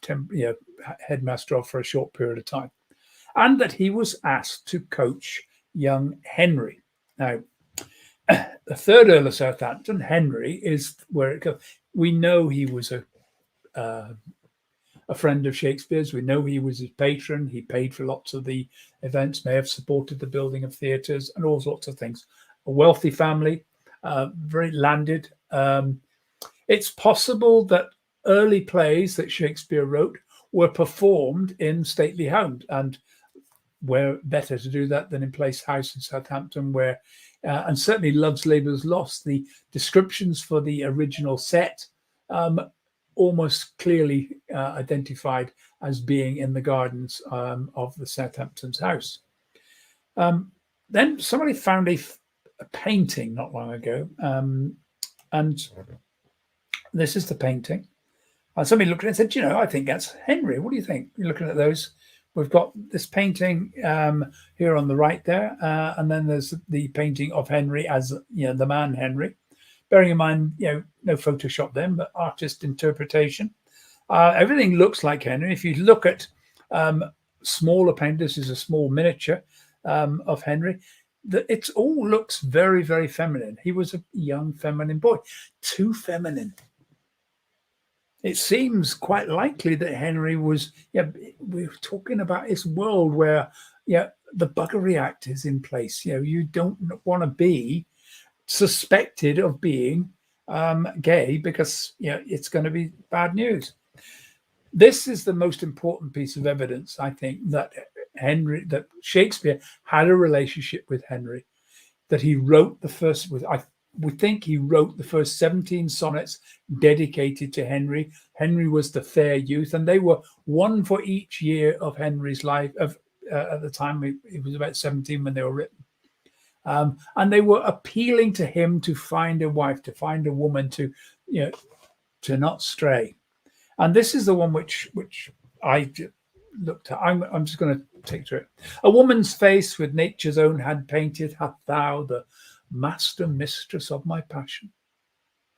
S2: headmaster of for a short period of time. and that he was asked to coach young Henry. Now, the third Earl of Southampton, Henry, is where it goes. We know he was a friend of Shakespeare's. We know he was his patron. He paid for lots of the events, may have supported the building of theatres and all sorts of things. A wealthy family, very landed. It's possible that early plays that Shakespeare wrote were performed in stately homes, and where better to do that than in Place House in Southampton, where, and certainly Love's Labour's Lost, the descriptions for the original set almost clearly identified as being in the gardens of the Southampton's house. Then somebody found a painting not long ago, and this is the painting. And somebody looked at it and said, I think that's Henry. What do you think? You're looking at those. We've got this painting here on the right there, and then there's the painting of Henry as, the man Henry. Bearing in mind, no Photoshop then, but artist interpretation. Everything looks like Henry. If you look at smaller paint, this is a small miniature of Henry. It all looks very, very feminine. He was a young, feminine boy. Too feminine. It seems quite likely that Henry was, we're talking about this world where, the Buggery Act is in place. You don't want to be suspected of being gay because, it's going to be bad news. This is the most important piece of evidence, I think, that Shakespeare had a relationship with Henry, that he wrote the first, we think he wrote the first 17 sonnets dedicated to Henry. Henry was the fair youth, and they were one for each year of Henry's life. At the time, he was about 17 when they were written. And they were appealing to him to find a wife, to find a woman, to not stray. And this is the one which I looked at. I'm just going to take to it. A woman's face with nature's own hand painted, hath thou the master mistress of my passion.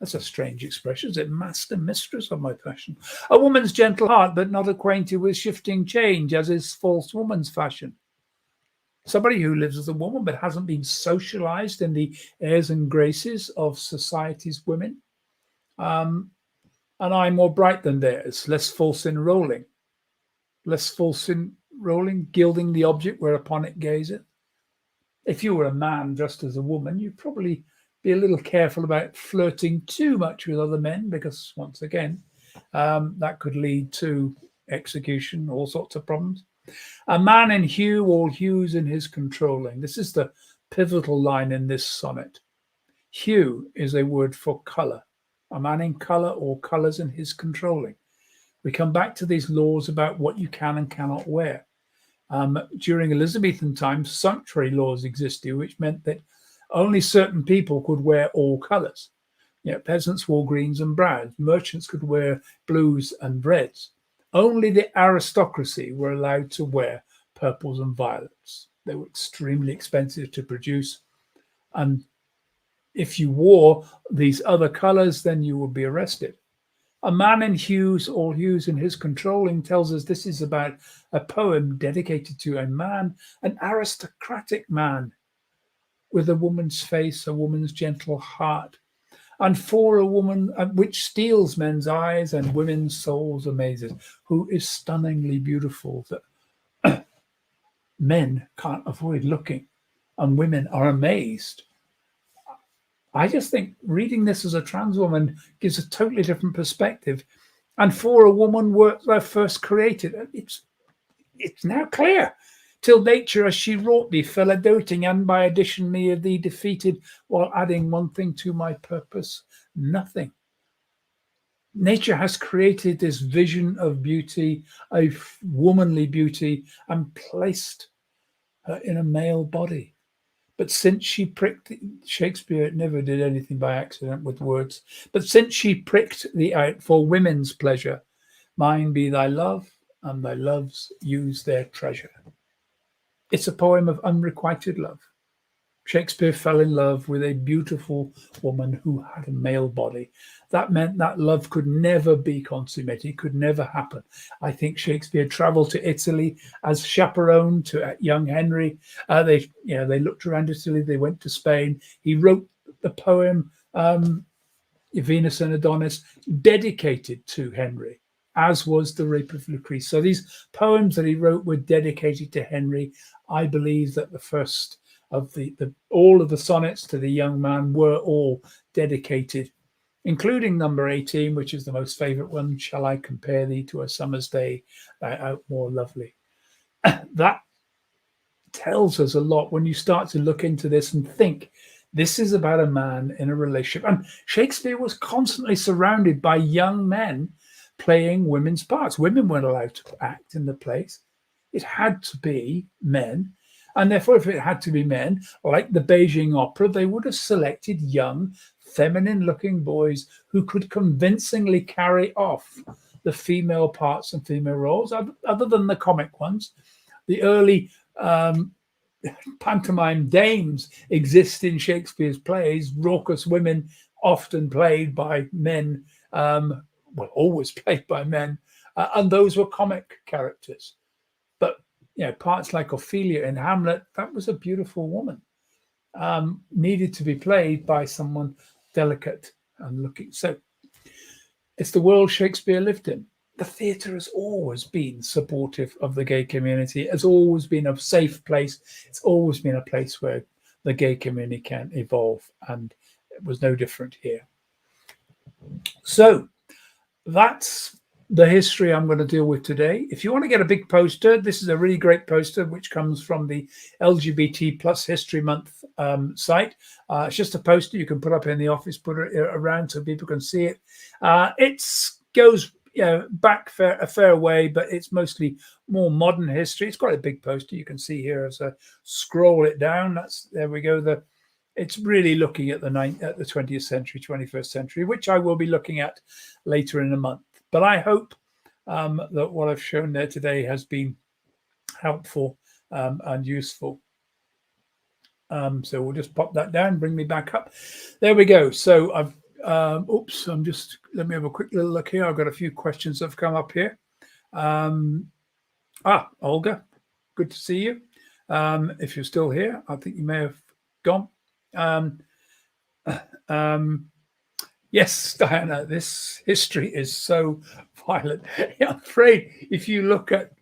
S2: That's a strange expression, is it? Master mistress of my passion. A woman's gentle heart, but not acquainted with shifting change, as is false woman's fashion. Somebody who lives as a woman but hasn't been socialized in the airs and graces of society's women. An eye more bright than theirs, less false in rolling. Less false in rolling, gilding the object whereupon it gazeth. If you were a man dressed as a woman, you'd probably be a little careful about flirting too much with other men, because once again, that could lead to execution, all sorts of problems. A man in hue, all hues in his controlling. This is the pivotal line in this sonnet. Hue is a word for colour. A man in colour, or colours in his controlling. We come back to these laws about what you can and cannot wear. During Elizabethan times, sumptuary laws existed, which meant that only certain people could wear all colours. Peasants wore greens and browns. Merchants could wear blues and reds. Only the aristocracy were allowed to wear purples and violets. They were extremely expensive to produce. And if you wore these other colours, then you would be arrested. A man in hues, all hues in his controlling, tells us this is about a poem dedicated to a man, an aristocratic man, with a woman's face, a woman's gentle heart, and for a woman which steals men's eyes and women's souls amazes, who is stunningly beautiful, that men can't avoid looking, and women are amazed. I just think reading this as a trans woman gives a totally different perspective. And for a woman were first created, it's now clear. Till nature as she wrought thee fell a doting, and by addition me of thee defeated, while adding one thing to my purpose, nothing. Nature has created this vision of beauty, a womanly beauty, and placed her in a male body. But since she pricked, Shakespeare never did anything by accident with words, but since she pricked thee out for women's pleasure, mine be thy love, and thy loves use their treasure. It's a poem of unrequited love. Shakespeare fell in love with a beautiful woman who had a male body. That meant that love could never be consummated, could never happen. I think Shakespeare traveled to Italy as chaperone to young Henry. They looked around Italy. They went to Spain. He wrote the poem Venus and Adonis, dedicated to Henry, as was the Rape of Lucrece. So these poems that he wrote were dedicated to Henry. I believe that the first of all of the sonnets to the young man were all dedicated, including number 18, which is the most favorite one. Shall I compare thee to a summer's day, thou art more lovely? That tells us a lot when you start to look into this and think this is about a man in a relationship. And Shakespeare was constantly surrounded by young men playing women's parts. Women weren't allowed to act in the plays. It had to be men. And therefore, if it had to be men, like the Beijing Opera, they would have selected young, feminine-looking boys who could convincingly carry off the female parts and female roles, other than the comic ones. The early pantomime dames exist in Shakespeare's plays, raucous women often played by men, always played by men, and those were comic characters. But parts like Ophelia in Hamlet, that was a beautiful woman, needed to be played by someone delicate and looking. So it's the world Shakespeare lived in. The theatre has always been supportive of the gay community. It's always been a safe place. It's always been a place where the gay community can evolve, and it was no different here. So that's the history I'm going to deal with today. If you want to get a big poster, this is a really great poster which comes from the LGBT plus History Month site. It's just a poster you can put up in the office, put it around so people can see it. It goes back a fair way, but it's mostly more modern history. It's quite a big poster. You can see here as I scroll it down. There we go. It's really looking at the 20th century, 21st century, which I will be looking at later in a month. But I hope that what I've shown there today has been helpful and useful. So we'll just pop that down, bring me back up. There we go. So I've, let me have a quick little look here. I've got a few questions that have come up here. Olga, good to see you. If you're still here, I think you may have gone. Yes, Diana, this history is so violent. I'm afraid if you look at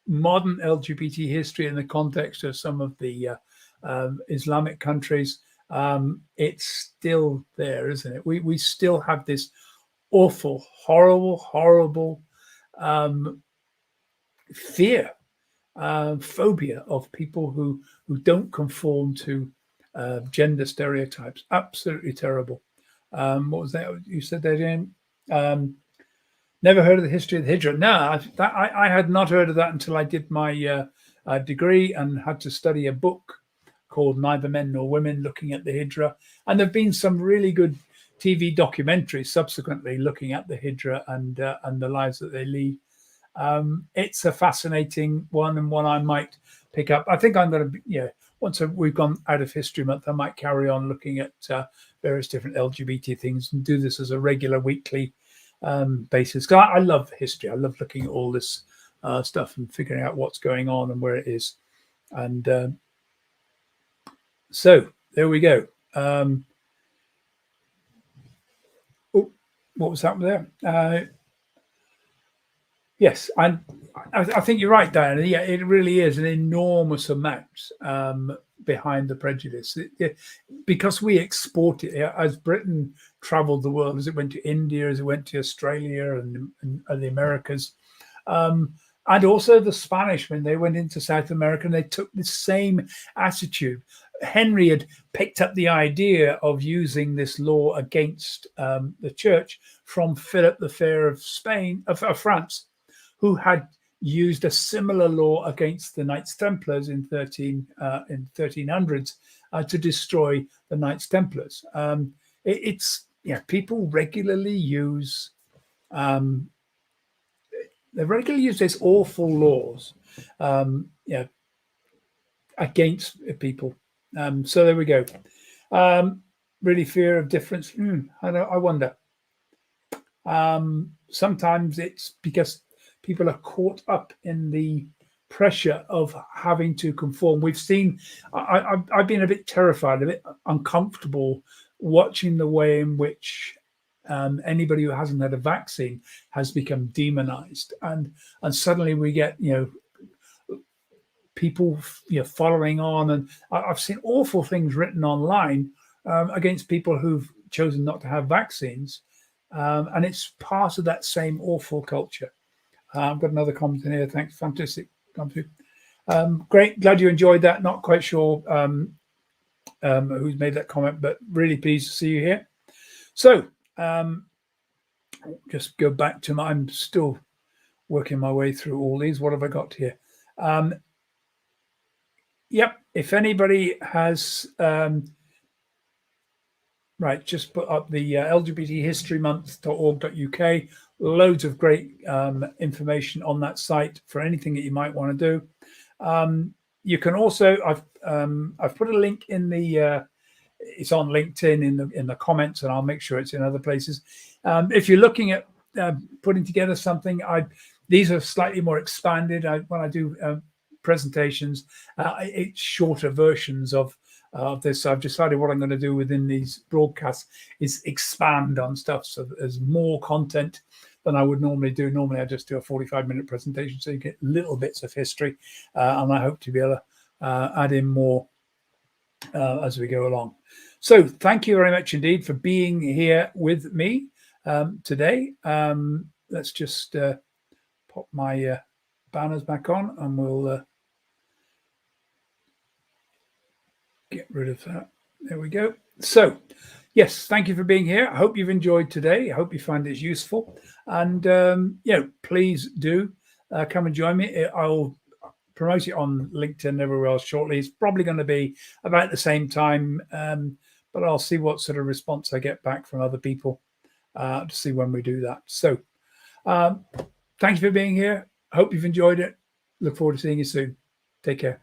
S2: modern LGBT history in the context of some of the Islamic countries, it's still there, isn't it? We still have this awful, horrible fear, phobia of people who don't conform to gender stereotypes. Absolutely terrible. What was that you said there, Jane? Never heard of the history of the Hijra. No, I had not heard of that until I did my degree and had to study a book called Neither Men Nor Women, looking at the Hijra. And there have been some really good TV documentaries subsequently looking at the Hijra and the lives that they lead. It's a fascinating one, and one I might pick up. I think I'm going to, once we've gone out of History Month, I might carry on looking at various different LGBT things and do this as a regular weekly basis. Because I love history. I love looking at all this stuff and figuring out what's going on and where it is. And so there we go. What was that there? Yes, and I think you're right, Diana. Yeah, it really is an enormous amount behind the prejudice, because we export it as Britain travelled the world, as it went to India, as it went to Australia and the Americas, and also the Spanish when they went into South America, and they took the same attitude. Henry had picked up the idea of using this law against the church from Philip the Fair of France, who had used a similar law against the Knights Templars in 1300s to destroy the Knights Templars. People regularly use these awful laws against people. So there we go. Really fear of difference. I wonder. Sometimes it's because people are caught up in the pressure of having to conform. We've seen, I've been a bit terrified, a bit uncomfortable watching the way in which anybody who hasn't had a vaccine has become demonized, and suddenly we get people following on, and I've seen awful things written online against people who've chosen not to have vaccines, and it's part of that same awful culture. I've got another comment in here. Thanks, fantastic. Great, glad you enjoyed that. Not quite sure who's made that comment, but really pleased to see you here. So just go back to I'm still working my way through all these. What have I got here? Yep, if anybody has right, just put up the LGBT History Month.org.uk. Loads of great information on that site for anything that you might want to do. You can also, I've put a link in the it's on LinkedIn in the comments, and I'll make sure it's in other places. If you're looking at putting together something, these are slightly more expanded. When I do presentations, it's shorter versions of this. I've decided what I'm going to do within these broadcasts is expand on stuff, so that there's more content than I would normally do. Normally, I just do a 45-minute presentation, so you get little bits of history, and I hope to be able to add in more as we go along. So thank you very much indeed for being here with me today. Let's just pop my banners back on, and we'll get rid of that. There we go. So yes, thank you for being here. I hope you've enjoyed today. I hope you find it useful, and please do come and join me. I'll promote it on LinkedIn and everywhere else shortly. It's probably going to be about the same time, but I'll see what sort of response I get back from other people to see when we do that. So thank you for being here. I hope you've enjoyed it. Look forward to seeing you soon. Take care.